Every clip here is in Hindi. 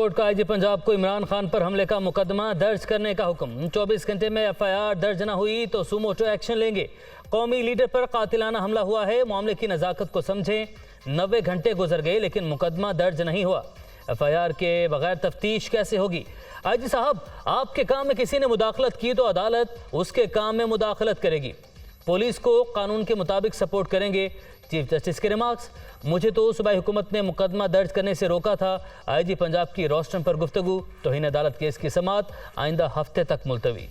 कोर्ट का आईजी पंजाब को इमरान खान पर हमले का मुकदमा दर्ज करने का हुक्म। 24 घंटे में एफआईआर दर्ज न हुई तो सुमोटो एक्शन लेंगे। कौमी लीडर पर कातिलाना हमला हुआ है, मामले की नज़ाकत को समझें। 90 घंटे गुजर गए लेकिन मुकदमा दर्ज नहीं हुआ। एफआईआर के बगैर तफ्तीश कैसे होगी? आईजी साहब, आपके काम में किसी ने मुदाखलत की तो अदालत उसके काम में मुदाखलत करेगी। पुलिस को कानून के मुताबिक सपोर्ट करेंगे। चीफ जस्टिस के रिमार्क्स, मुझे तो सूबाई हुकूमत ने मुकदमा दर्ज करने से रोका था। आईजी पंजाब की रोस्टम पर गुफ्तगू। तौहीन अदालत केस की समाअत आइंदा हफ्ते तक मुलतवी।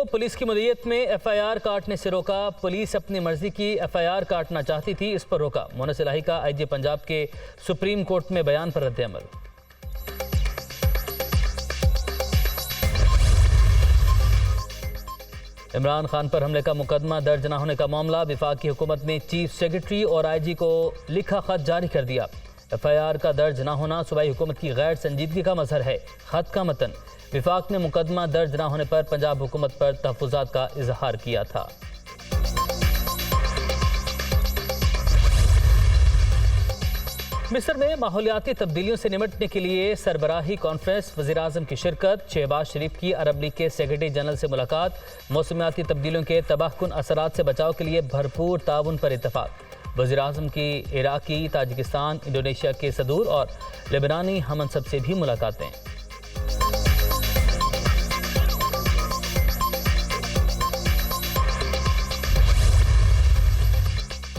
पुलिस की मदीयत में एफआईआर काटने से रोका। पुलिस अपनी मर्जी की एफआईआर काटना चाहती थी, इस पर रोका। मोनस इलाही का आईजी पंजाब के सुप्रीम कोर्ट में बयान पर रद्द-ए-अमल। इमरान खान पर हमले का मुकदमा दर्ज न होने का मामला। वफाकी हुकूमत ने चीफ सेक्रेटरी और आईजी को लिखा खत जारी कर दिया। एफआईआर का दर्ज न होना सूबाई हुकूमत की गैर संजीदगी का मजहर है। खत का मतन, विफाक ने मुकदमा दर्ज न होने पर पंजाब हुकूमत पर तहफ़्फ़ुज़ात का इजहार किया था। मिस्र में माहौलियाती तब्दीलियों से निपटने के लिए सरबराही कॉन्फ्रेंस, वज़ीर-ए-आज़म की शिरकत, शहबाज शरीफ की अरब लीग के सेक्रेटरी जनरल से मुलाकात, मौसमियाती तब्दीलियों के तबाहकुन असरात से बचाव के लिए भरपूर ताउन पर इत्तफाक। वज़ीर-ए-आज़म की इराकी, ताजिकिस्तान, इंडोनेशिया के सदूर और लेबनानी हमनसब से भी मुलाकातें।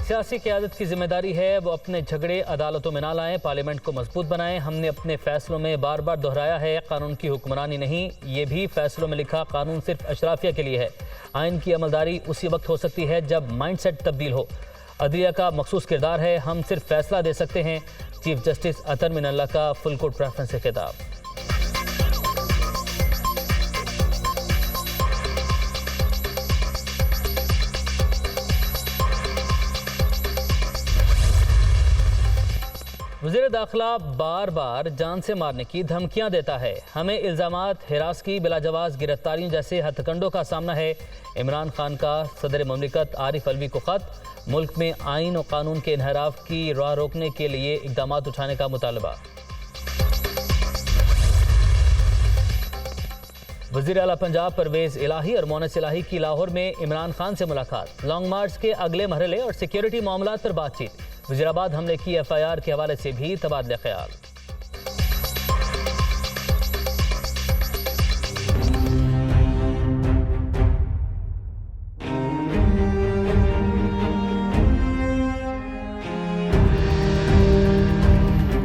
सियासी क़यादत की जिम्मेदारी है वो अपने झगड़े अदालतों में ना लाएं, पार्लियामेंट को मजबूत बनाएं। हमने अपने फैसलों में बार बार दोहराया है, कानून की हुक्मरानी नहीं। ये भी फैसलों में लिखा, कानून सिर्फ अशराफिया के लिए है। आइन की अमलदारी उसी वक्त हो सकती है जब माइंडसेट तब्दील हो। अदलिया का मखसूस किरदार है, हम सिर्फ फैसला दे सकते हैं। चीफ जस्टिस अतर मिनल्ला का फुल कोर्ट प्रेफरेंस से खिताब। वज़ीर दाखिला बार बार जान से मारने की धमकियां देता है। हमें इल्ज़ामात हिरासत, बिलाजवाज़ गिरफ्तारियों जैसे हथकंडों का सामना है। इमरान खान का सदर ममलिकत आरिफ अलवी को ख़त, मुल्क में आइन और कानून के इन्हराफ की राह रोकने के लिए इक़दाम उठाने का मुतालबा। वज़ीर आला पंजाब परवेज़ इलाही और मोनस इलाही की लाहौर में इमरान खान से मुलाकात, लॉन्ग मार्च के अगले मरहले और सिक्योरिटी मामलात पर बातचीत। वज़ीराबाद हमले की एफआईआर के हवाले से भी तबादला ख्याल।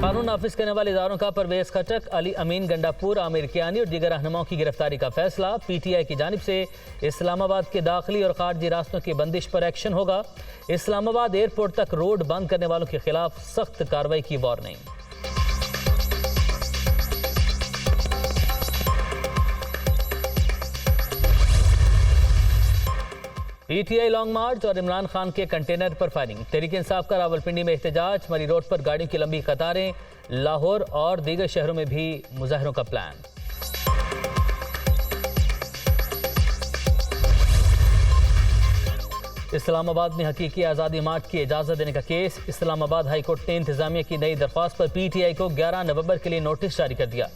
कानून नाफिज करने वाले इदारों का परवेज खटक, अली अमीन गंडापुर, आमिर कियानी और दीगर रहनुमाओं की गिरफ्तारी का फैसला। पीटीआई की जानिब से इस्लामाबाद के दाखिली और खारजी रास्तों की बंदिश पर एक्शन होगा। इस्लामाबाद एयरपोर्ट तक रोड बंद करने वालों के खिलाफ सख्त कार्रवाई की वार्निंग। पीटीआई लॉन्ग मार्च और इमरान खान के कंटेनर पर फायरिंग। तहरीक इंसाफ का रावलपिंडी में एहतजाज, मरी रोड पर गाड़ियों की लंबी कतारें। लाहौर और दीगर शहरों में भी मुजाहरों का प्लान। इस्लामाबाद में हकीकी आज़ादी मार्च की इजाज़त देने का केस। इस्लामाबाद हाई कोर्ट ने इंतजामिया की नई दरख्वास्त पर पीटीआई को 11 नवंबर के लिए नोटिस जारी कर दिया।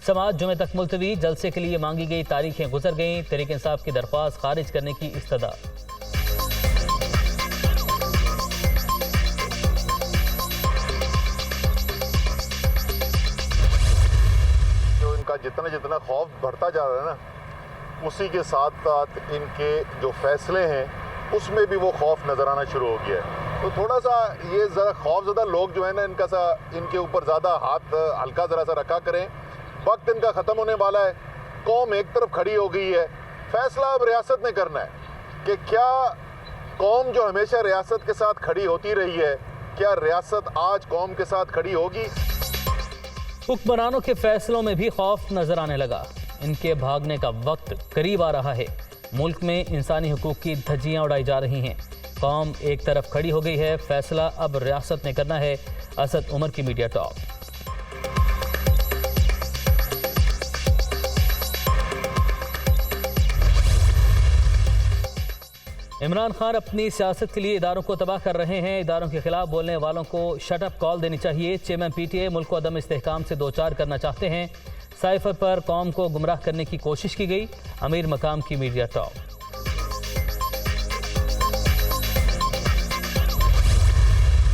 समाअत जुमे तक मुलतवी, जलसे के लिए मांगी गई तारीखें गुजर गईं। तहरीक इंसाफ की दरख्वास्त खारिज करने की इस्तदा। जो इनका जितना जितना खौफ बढ़ता जा रहा है ना, उसी के साथ साथ इनके जो फैसले हैं उसमें भी वो खौफ नजर आना शुरू हो गया है। तो थोड़ा सा ये ज़रा खौफज़दा लोग जो है ना, इनके ऊपर ज़्यादा हाथ हल्का ज़रा सा रखा करें। वक्त इनका ख़त्म होने वाला है। कौम एक तरफ खड़ी हो गई है। फैसला अब रियासत ने करना है कि क्या कौम जो हमेशा रियासत के साथ खड़ी होती रही है, क्या रियासत आज कौम के साथ खड़ी होगी? हुक्मरानों के फैसलों में भी खौफ नजर आने लगा। इनके भागने का वक्त करीब आ रहा है। मुल्क में इंसानी हुकूक की धज्जियां उड़ाई जा रही हैं। कौम एक तरफ खड़ी हो गई है। फैसला अब रियासत ने करना है। असद उमर की मीडिया टॉक। इमरान खान अपनी सियासत के लिए इदारों को तबाह कर रहे हैं। इदारों के खिलाफ बोलने वालों को शट अप कॉल देनी चाहिए। चेयरमैन पीटीआई मुल्क को अदम इस्तेहकाम से दो चार करना चाहते हैं। साइफर पर कौम को गुमराह करने की कोशिश की गई। अमीर मकाम की मीडिया टॉक।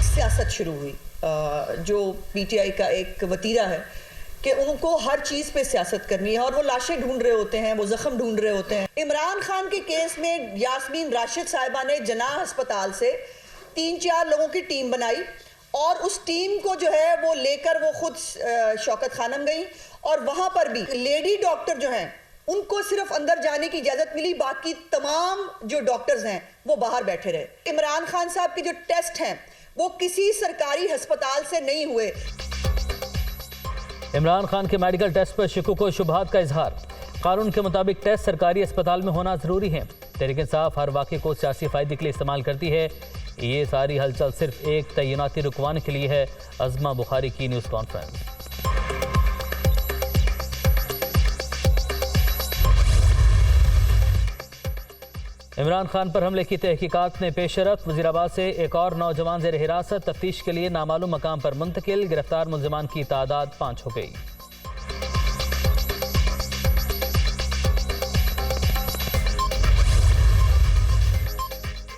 सियासत शुरू हुई जो पीटीआई का एक वतीरा है कि उनको हर चीज पे सियासत करनी है और वो लाशें ढूंढ रहे होते हैं, वो जख्म ढूंढ रहे होते हैं। इमरान खान के केस में यास्मीन राशिद साहिबा ने जनाह अस्पताल से 3-4 लोगों की टीम बनाई और उस टीम को जो है वो लेकर वो खुद शौकत खानम गई और वहां पर भी लेडी डॉक्टर जो हैं उनको सिर्फ अंदर जाने की इजाजत मिली, बाकी तमाम जो डॉक्टर्स हैं वो बाहर बैठे रहे। इमरान खान साहब के जो टेस्ट हैं वो किसी सरकारी अस्पताल से नहीं हुए। इमरान खान के मेडिकल टेस्ट पर शिकूक व शुबहात का इजहार। कानून के मुताबिक टेस्ट सरकारी अस्पताल में होना जरूरी है। तहरीक इंसाफ हर वाक़े को सियासी फायदे के लिए इस्तेमाल करती है। ये सारी हलचल सिर्फ एक तैनाती रुकवाने के लिए है। अज़मा बुखारी की न्यूज़ कॉन्फ्रेंस। इमरान खान पर हमले की तहकीकात में पेशरफ। वज़ीराबाद से एक और नौजवान ज़ेर हिरासत, तफ्तीश के लिए नामालूम मकाम पर मुंतकिल। गिरफ्तार मुलज़िमान की तादाद 5 हो गई।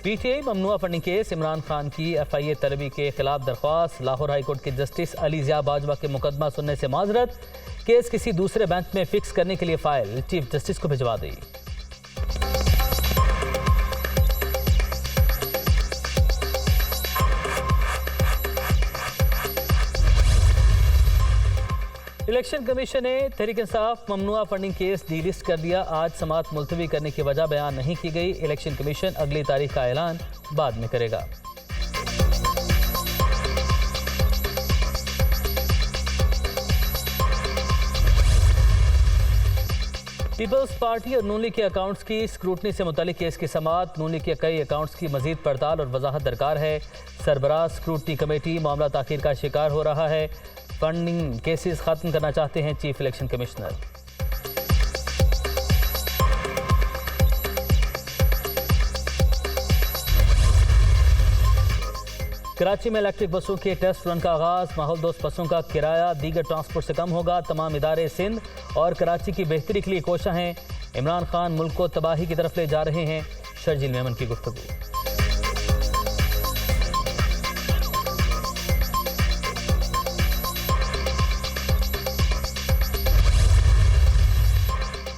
पीटीआई ममनुआ फंडिंग केस। इमरान खान की FIA तलबी के खिलाफ दरख्वास्त। लाहौर हाईकोर्ट के जस्टिस अली ज़िया बाजवा के मुकदमा सुनने से माजरत। केस किसी दूसरे बेंच में फिक्स करने के लिए फाइल चीफ जस्टिस को भिजवा दी। इलेक्शन कमीशन ने Tehreek Insaf ममनुआ funding case delist कर दिया। आज समाअत मुलतवी करने की वजह बयान नहीं की गई। इलेक्शन कमीशन अगली तारीख का ऐलान बाद में करेगा। पीपल्स पार्टी और नून लीग के अकाउंट्स की स्क्रूटनी से मुतालिक केस की समाअत। नून लीग के कई अकाउंट्स की मजीद पड़ताल और वजाहत दरकार है। सरबराह स्क्रूटनी कमेटी मामला ताखीर का शिकार हो रहा है। फंडिंग केसेस खत्म करना चाहते हैं चीफ इलेक्शन कमिश्नर। कराची में इलेक्ट्रिक बसों के टेस्ट रन का आगाज। माहौल दोस्त बसों का किराया दीगर ट्रांसपोर्ट से कम होगा। तमाम इदारे सिंध और कराची की बेहतरी के लिए कोशा हैं। इमरान खान मुल्क को तबाही की तरफ ले जा रहे हैं। शर्जील मेमन की गुफ्तगू।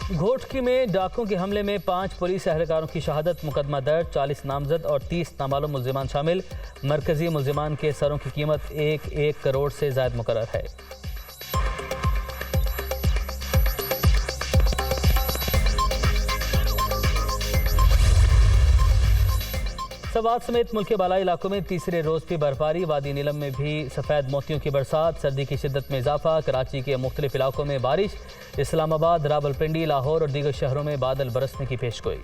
घोटकी में डाकुओं के हमले में 5 पुलिस एहलकारों की शहादत। मुकदमा दर्ज। 40 नामजद और 30 नामालूम मुलजिमान शामिल। मरकजी मुलजिमान के सरों की कीमत 1 करोड़ से ज्यादा मुकर्रर है। सवात समेत मुल्क के बालाई इलाकों में तीसरे रोज भी बर्फबारी। वादी नीलम में भी सफ़ेद मोतियों की बरसात। सर्दी की शिद्दत में इजाफा। कराची के मुख्तलिफ इलाकों में बारिश। इस्लामाबाद, रावलपिंडी, लाहौर और दीगर शहरों में बादल बरसने की पेशगोई।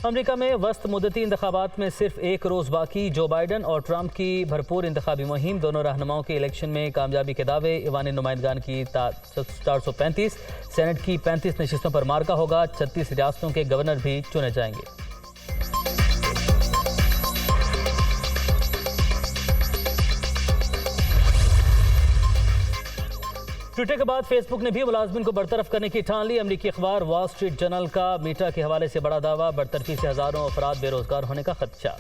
अमेरिका में वस्त मुद्दती इंतखाबात में सिर्फ 1 रोज़ बाकी। जो बाइडन और ट्रंप की भरपूर इंतखाबी मुहिम। दोनों रहनुमाओं के इलेक्शन में कामयाबी के दावे। ईवान नुमाइंदगान की 435, सेनेट की 35 नशिस्तों पर मार्का होगा। 36 रियासतों के गवर्नर भी चुने जाएंगे। ट्विटर के बाद फेसबुक ने भी मुलाजमिन को बरतरफ करने की ठान ली। अमरीकी अखबार वॉल स्ट्रीट जर्नल का मीटा के हवाले से बड़ा दावा। बरतरफी से हजारों अफराद बेरोजगार होने का खदशा।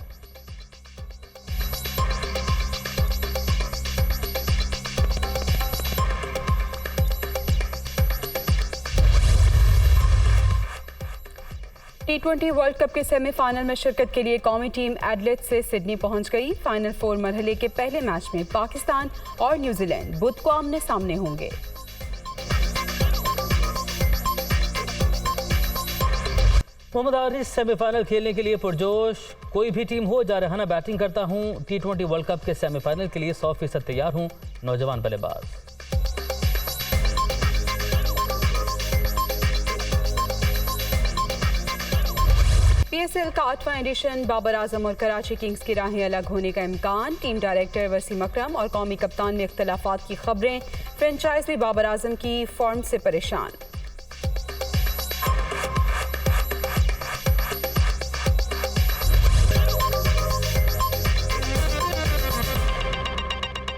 T20 वर्ल्ड कप के सेमीफाइनल में शिरकत के लिए कौमी टीम एडिलेड से सिडनी पहुंच गई। फाइनल 4 मरहले के पहले मैच में पाकिस्तान और न्यूजीलैंड बुध को आमने सामने होंगे। मोहम्मद आरिफ सेमीफाइनल खेलने के लिए पुरजोश। कोई भी टीम हो, जा रहा बैटिंग करता हूं। T20 वर्ल्ड कप के सेमीफाइनल के लिए 100% तैयार हूं। नौजवान बल्लेबाज। PSL का 8वां एडिशन बाबर आजम और कराची किंग्स की राहें अलग होने का इम्कान। टीम डायरेक्टर वसीम अकरम और कौमी कप्तान में इख्तलाफात की खबरें। फ्रेंचाइजी बाबर आजम की फॉर्म से परेशान।